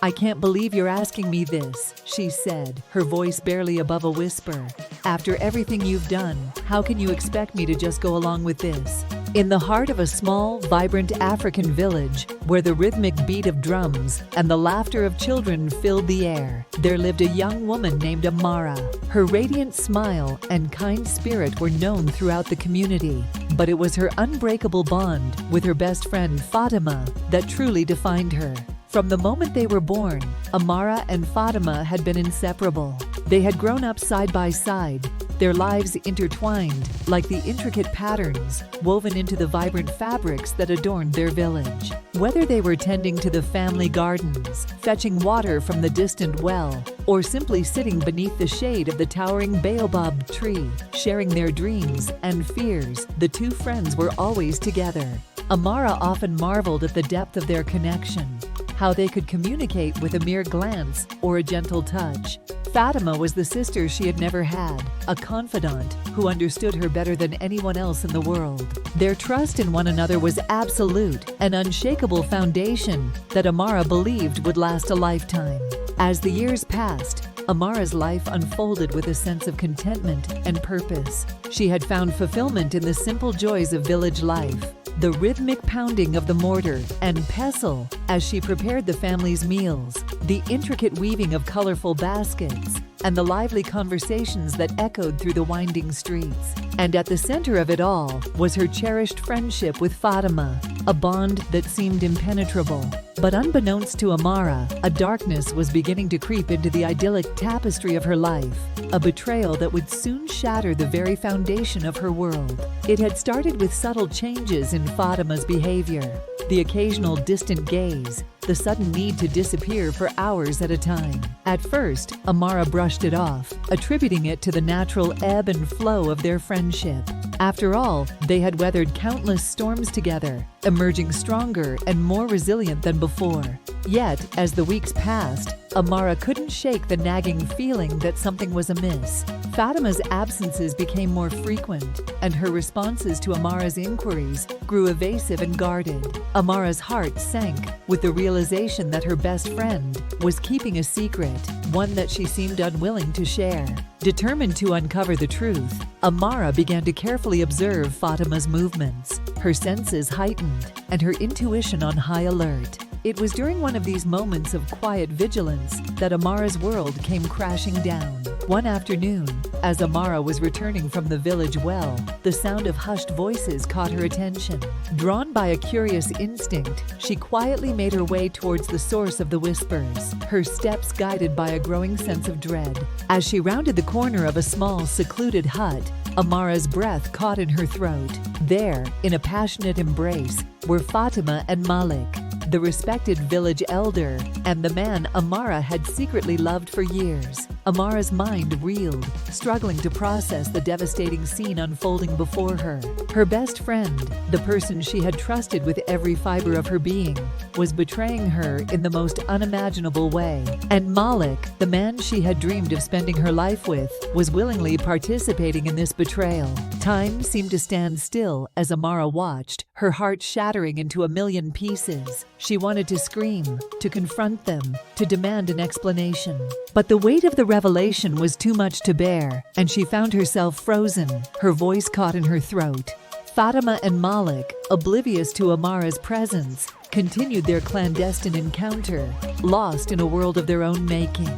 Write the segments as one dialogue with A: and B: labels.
A: "I can't believe you're asking me this," she said, her voice barely above a whisper. "After everything you've done, how can you expect me to just go along with this?" In the heart of a small, vibrant African village, where the rhythmic beat of drums and the laughter of children filled the air, there lived a young woman named Amara. Her radiant smile and kind spirit were known throughout the community, but it was her unbreakable bond with her best friend Fatima that truly defined her. From the moment they were born, Amara and Fatima had been inseparable. They had grown up side by side, their lives intertwined like the intricate patterns woven into the vibrant fabrics that adorned their village. Whether they were tending to the family gardens, fetching water from the distant well, or simply sitting beneath the shade of the towering baobab tree, sharing their dreams and fears, the two friends were always together. Amara often marveled at the depth of their connection, how they could communicate with a mere glance or a gentle touch. Fatima was the sister she had never had, a confidant who understood her better than anyone else in the world. Their trust in one another was absolute, an unshakable foundation that Amara believed would last a lifetime. As the years passed, Amara's life unfolded with a sense of contentment and purpose. She had found fulfillment in the simple joys of village life, the rhythmic pounding of the mortar and pestle as she prepared the family's meals, the intricate weaving of colorful baskets, and the lively conversations that echoed through the winding streets. And at the center of it all was her cherished friendship with Fatima, a bond that seemed impenetrable. But unbeknownst to Amara, a darkness was beginning to creep into the idyllic tapestry of her life, a betrayal that would soon shatter the very foundation of her world. It had started with subtle changes in Fatima's behavior, the occasional distant gaze, the sudden need to disappear for hours at a time. At first, Amara brushed it off, attributing it to the natural ebb and flow of their friendship. After all, they had weathered countless storms together, emerging stronger and more resilient than before. Yet, as the weeks passed, Amara couldn't shake the nagging feeling that something was amiss. Fatima's absences became more frequent, and her responses to Amara's inquiries grew evasive and guarded. Amara's heart sank with the realization that her best friend was keeping a secret, one that she seemed unwilling to share. Determined to uncover the truth, Amara began to carefully observe Fatima's movements, her senses heightened and her intuition on high alert. It was during one of these moments of quiet vigilance that Amara's world came crashing down. One afternoon, as Amara was returning from the village well, the sound of hushed voices caught her attention. Drawn by a curious instinct, she quietly made her way towards the source of the whispers, her steps guided by a growing sense of dread. As she rounded the corner of a small, secluded hut, Amara's breath caught in her throat. There, in a passionate embrace, were Fatima and Malik, the respected village elder, and the man Amara had secretly loved for years. Amara's mind reeled, struggling to process the devastating scene unfolding before her. Her best friend, the person she had trusted with every fiber of her being, was betraying her in the most unimaginable way. And Malik, the man she had dreamed of spending her life with, was willingly participating in this betrayal. Time seemed to stand still as Amara watched, her heart shattering into a million pieces. She wanted to scream, to confront them, to demand an explanation. But the weight of the revelation was too much to bear, and she found herself frozen, her voice caught in her throat. Fatima and Malik, oblivious to Amara's presence, continued their clandestine encounter, lost in a world of their own making.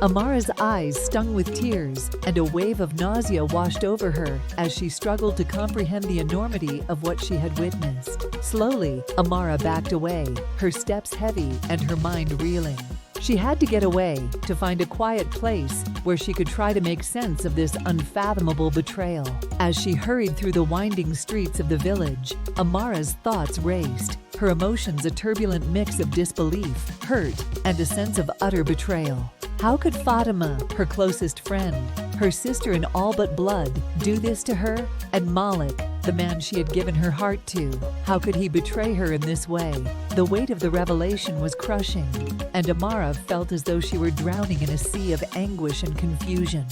A: Amara's eyes stung with tears, and a wave of nausea washed over her as she struggled to comprehend the enormity of what she had witnessed. Slowly, Amara backed away, her steps heavy and her mind reeling. She had to get away, to find a quiet place where she could try to make sense of this unfathomable betrayal. As she hurried through the winding streets of the village, Amara's thoughts raced, her emotions a turbulent mix of disbelief, hurt, and a sense of utter betrayal. How could Fatima, her closest friend, her sister in all but blood, do this to her? And Malik, the man she had given her heart to, how could he betray her in this way? The weight of the revelation was crushing, and Amara felt as though she were drowning in a sea of anguish and confusion.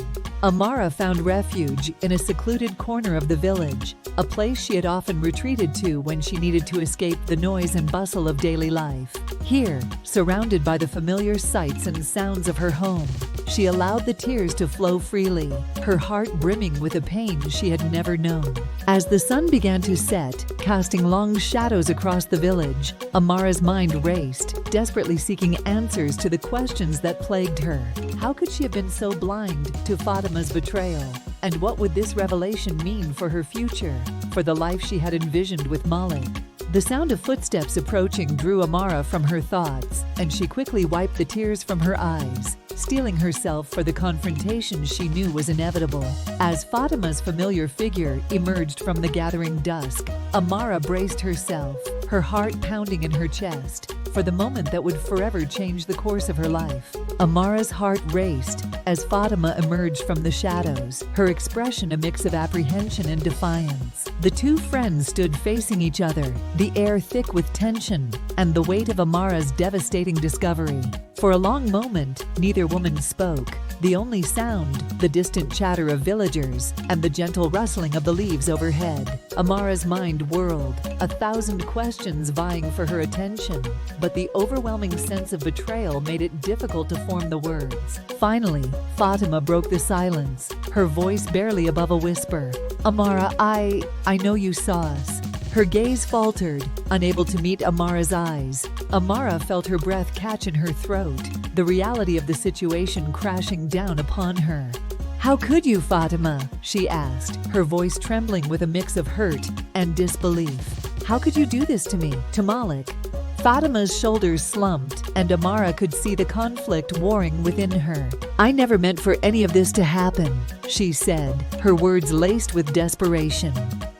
A: Amara found refuge in a secluded corner of the village, a place she had often retreated to when she needed to escape the noise and bustle of daily life. Here, surrounded by the familiar sights and sounds of her home, she allowed the tears to flow freely, her heart brimming with a pain she had never known. As the sun began to set, casting long shadows across the village, Amara's mind raced, desperately seeking answers to the questions that plagued her. How could she have been so blind to Fatima's betrayal? And what would this revelation mean for her future, for the life she had envisioned with Malik? The sound of footsteps approaching drew Amara from her thoughts, and she quickly wiped the tears from her eyes, steeling herself for the confrontation she knew was inevitable. As Fatima's familiar figure emerged from the gathering dusk, Amara braced herself, her heart pounding in her chest, for the moment that would forever change the course of her life. Amara's heart raced as Fatima emerged from the shadows, her expression a mix of apprehension and defiance. The two friends stood facing each other, the air thick with tension and the weight of Amara's devastating discovery. For a long moment, neither woman spoke. The only sound, the distant chatter of villagers and the gentle rustling of the leaves overhead. Amara's mind whirled, 1,000 questions vying for her attention, but the overwhelming sense of betrayal made it difficult to form the words. Finally, Fatima broke the silence, her voice barely above a whisper. "Amara, I know you saw us." Her gaze faltered, unable to meet Amara's eyes. Amara felt her breath catch in her throat, the reality of the situation crashing down upon her. "How could you, Fatima?" she asked, her voice trembling with a mix of hurt and disbelief. "How could you do this to me, to Malik?" Fatima's shoulders slumped, and Amara could see the conflict warring within her. "I never meant for any of this to happen," she said, her words laced with desperation.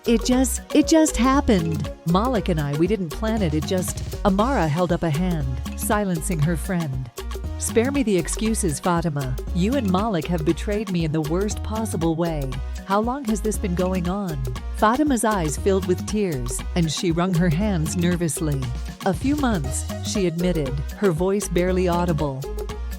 A: It just happened. Malik and we didn't plan it, Amara held up a hand, silencing her friend. "Spare me the excuses, Fatima. You and Malik have betrayed me in the worst possible way. How long has this been going on?" Fatima's eyes filled with tears, and she wrung her hands nervously. "A few months," she admitted, her voice barely audible.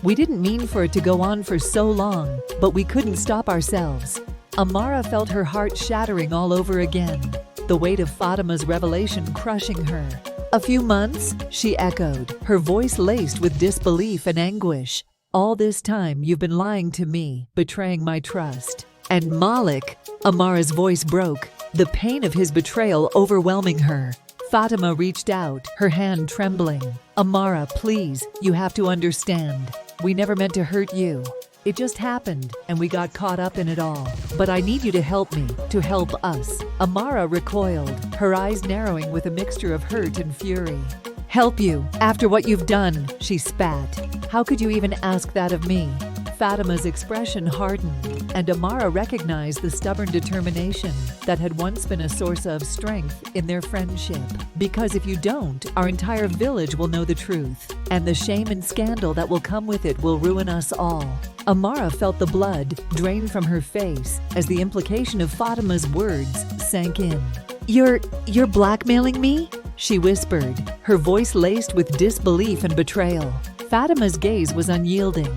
A: "We didn't mean for it to go on for so long, but we couldn't stop ourselves." Amara felt her heart shattering all over again, the weight of Fatima's revelation crushing her. "A few months?" she echoed, her voice laced with disbelief and anguish. "All this time you've been lying to me, betraying my trust. And Malik," Amara's voice broke, the pain of his betrayal overwhelming her. Fatima reached out, her hand trembling. "Amara, please, you have to understand. We never meant to hurt you. It just happened, and we got caught up in it all. But I need you to help me, to help us." Amara recoiled, her eyes narrowing with a mixture of hurt and fury. "Help you? After what you've done?" she spat. "How could you even ask that of me?" Fatima's expression hardened, and Amara recognized the stubborn determination that had once been a source of strength in their friendship. "Because if you don't, our entire village will know the truth, and the shame and scandal that will come with it will ruin us all." Amara felt the blood drain from her face as the implication of Fatima's words sank in. You're blackmailing me?" she whispered, her voice laced with disbelief and betrayal. Fatima's gaze was unyielding.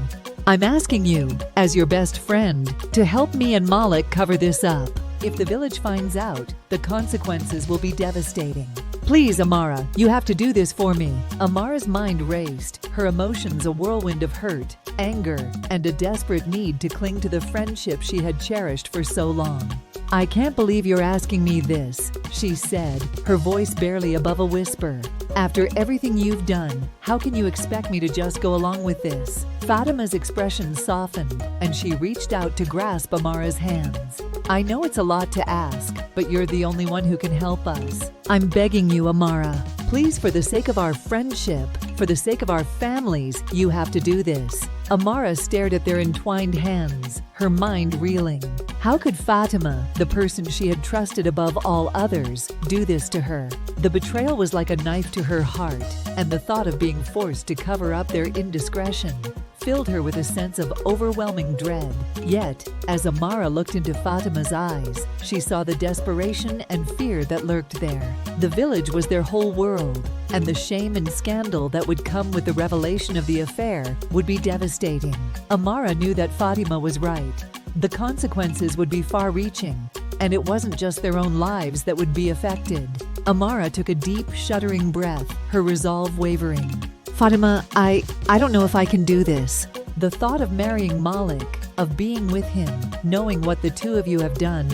A: "I'm asking you, as your best friend, to help me and Malik cover this up. If the village finds out, the consequences will be devastating. Please, Amara, you have to do this for me." Amara's mind raced, her emotions a whirlwind of hurt, anger, and a desperate need to cling to the friendship she had cherished for so long. "I can't believe you're asking me this," she said, her voice barely above a whisper. "After everything you've done, how can you expect me to just go along with this?" Fatima's expression softened, and she reached out to grasp Amara's hands. "I know it's a lot to ask, but you're the only one who can help us. I'm begging you, Amara. Please, for the sake of our friendship, for the sake of our families, you have to do this." Amara stared at their entwined hands, her mind reeling. How could Fatima, the person she had trusted above all others, do this to her? The betrayal was like a knife to her heart, and the thought of being forced to cover up their indiscretion filled her with a sense of overwhelming dread. Yet, as Amara looked into Fatima's eyes, she saw the desperation and fear that lurked there. The village was their whole world, and the shame and scandal that would come with the revelation of the affair would be devastating. Amara knew that Fatima was right. The consequences would be far-reaching. and it wasn't just their own lives that would be affected. Amara took a deep, shuddering breath, her resolve wavering. Fatima, I don't know if I can do this. The thought of marrying Malik, of being with him, knowing what the two of you have done,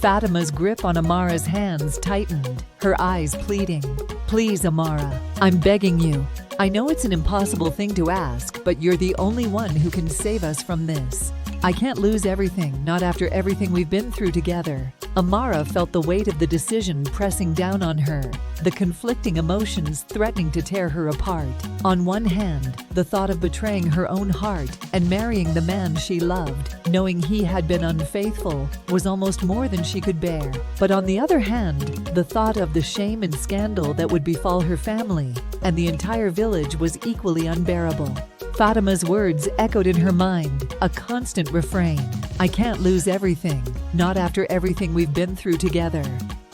A: Fatima's grip on Amara's hands tightened, her eyes pleading. Please, Amara, I'm begging you. I know it's an impossible thing to ask, but you're the only one who can save us from this. I can't lose everything, not after everything we've been through together. Amara felt the weight of the decision pressing down on her, the conflicting emotions threatening to tear her apart. On one hand, the thought of betraying her own heart and marrying the man she loved, knowing he had been unfaithful, was almost more than she could bear. But on the other hand, the thought of the shame and scandal that would befall her family and the entire village was equally unbearable. Fatima's words echoed in her mind, a constant refrain. I can't lose everything, not after everything we've been through together.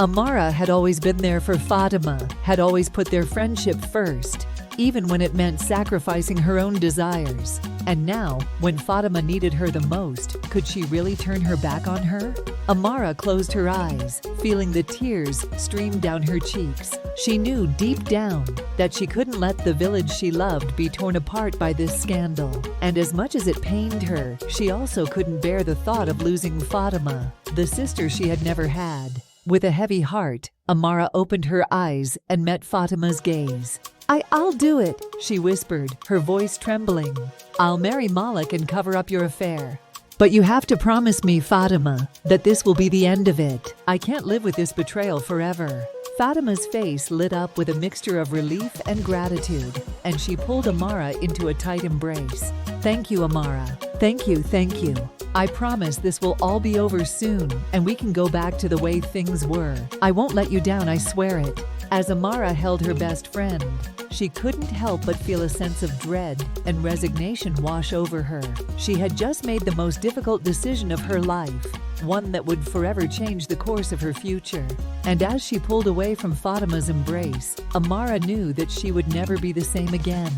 A: Amara had always been there for Fatima, had always put their friendship first, even when it meant sacrificing her own desires. And now, when Fatima needed her the most, could she really turn her back on her? Amara closed her eyes, feeling the tears stream down her cheeks. She knew deep down that she couldn't let the village she loved be torn apart by this scandal. And as much as it pained her, she also couldn't bear the thought of losing Fatima, the sister she had never had. With a heavy heart, Amara opened her eyes and met Fatima's gaze. I'll do it, she whispered, her voice trembling. I'll marry Malik and cover up your affair. But you have to promise me, Fatima, that this will be the end of it. I can't live with this betrayal forever. Fatima's face lit up with a mixture of relief and gratitude, and she pulled Amara into a tight embrace. Thank you, Amara. Thank you, thank you. I promise this will all be over soon, and we can go back to the way things were. I won't let you down, I swear it. As Amara held her best friend, she couldn't help but feel a sense of dread and resignation wash over her. She had just made the most difficult decision of her life, one that would forever change the course of her future. And as she pulled away from Fatima's embrace, Amara knew that she would never be the same again.